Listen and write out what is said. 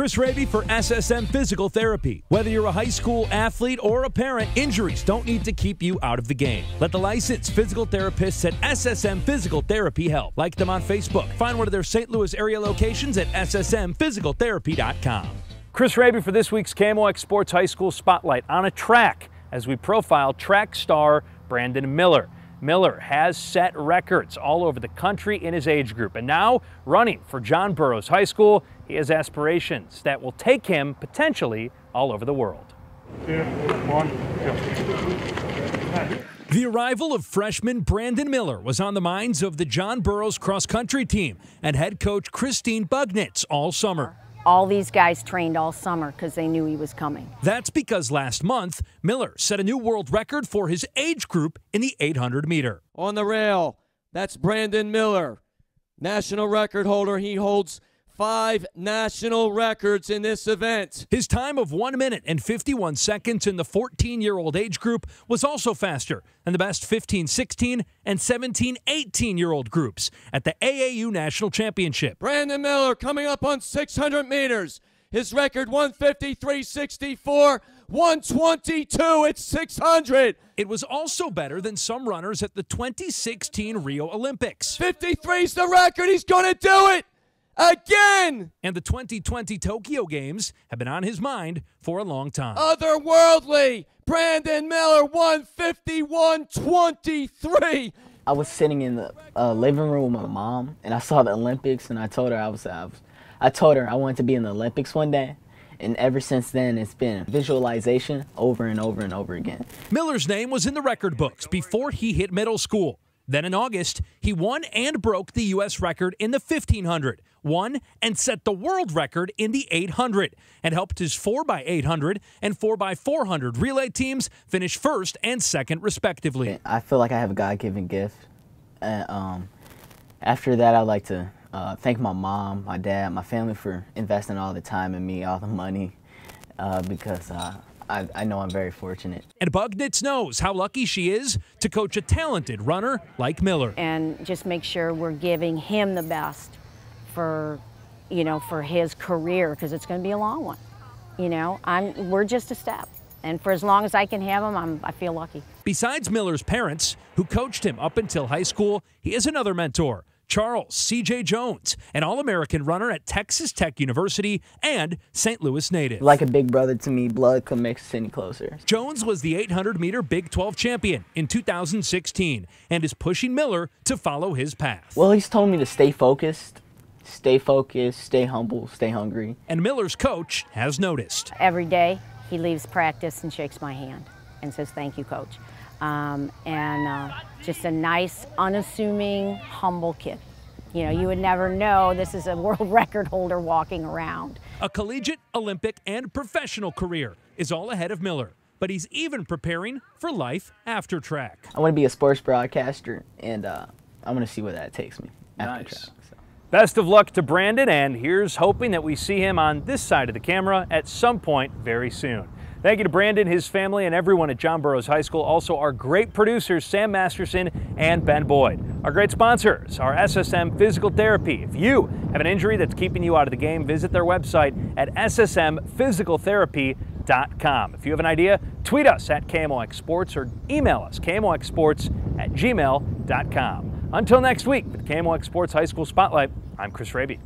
Chris Hrabe for SSM Physical Therapy. Whether you're a high school athlete or a parent, injuries don't need to keep you out of the game. Let the licensed physical therapists at SSM Physical Therapy help. Like them on Facebook. Find one of their St. Louis area locations at ssmphysicaltherapy.com. Chris Hrabe for this week's KMOX Sports High School Spotlight on a track as we profile track star Brandon Miller. Miller has set records all over the country in his age group, and now running for John Burroughs High School, he has aspirations that will take him potentially all over the world. 2, 1, go. The arrival of freshman Brandon Miller was on the minds of the John Burroughs cross-country team and head coach Christine Bugnitz all summer. All these guys trained all summer because they knew he was coming. That's because last month, Miller set a new world record for his age group in the 800 meter. On the rail, that's Brandon Miller, national record holder. He holds 5 national records in this event. His time of 1 minute and 51 seconds in the 14-year-old age group was also faster than the best 15, 16, and 17, 18-year-old groups at the AAU National Championship. Brandon Miller coming up on 600 meters. His record 150, 364, 122 at 600. It was also better than some runners at the 2016 Rio Olympics. 53's the record. He's going to do it again! And the 2020 Tokyo Games have been on his mind for a long time. Otherworldly! Brandon Miller, 151.23. I was sitting in the living room with my mom, and I saw the Olympics, and I told her I wanted to be in the Olympics one day. And ever since then, it's been visualization over and over and over again. Miller's name was in the record books before he hit middle school. Then in August, he won and broke the U.S. record in the 1500, won and set the world record in the 800, and helped his 4x800 and 4x400 relay teams finish first and second, respectively. I feel like I have a God-given gift. After that, I'd like to thank my mom, my dad, my family for investing all the time in me, all the money, because I know I'm very fortunate. And Bugnitz knows how lucky she is to coach a talented runner like Miller. And just make sure we're giving him the best for, for his career, because it's going to be a long one. We're just a step. And for as long as I can have him, I feel lucky. Besides Miller's parents, who coached him up until high school, he is another mentor. Charles C.J. Jones, an All-American runner at Texas Tech University and St. Louis native. Like a big brother to me, blood couldn't make us any closer. Jones was the 800-meter Big 12 champion in 2016 and is pushing Miller to follow his path. Well, he's told me to stay focused, stay humble, stay hungry. And Miller's coach has noticed. Every day he leaves practice and shakes my hand and says, "Thank you, Coach." Just a nice, unassuming, humble kid. You would never know this is a world record holder walking around. A collegiate, Olympic, and professional career is all ahead of Miller, but he's even preparing for life after track. I want to be a sports broadcaster, and I want to see where that takes me after track. So. Best of luck to Brandon, and here's hoping that we see him on this side of the camera at some point very soon. Thank you to Brandon, his family, and everyone at John Burroughs High School. Also, our great producers, Sam Masterson and Ben Boyd. Our great sponsors are SSM Physical Therapy. If you have an injury that's keeping you out of the game, visit their website at ssmphysicaltherapy.com. If you have an idea, tweet us at KMOX Sports or email us, kmoxsports@gmail.com. Until next week, with KMOX Sports High School Spotlight, I'm Chris Hrabe.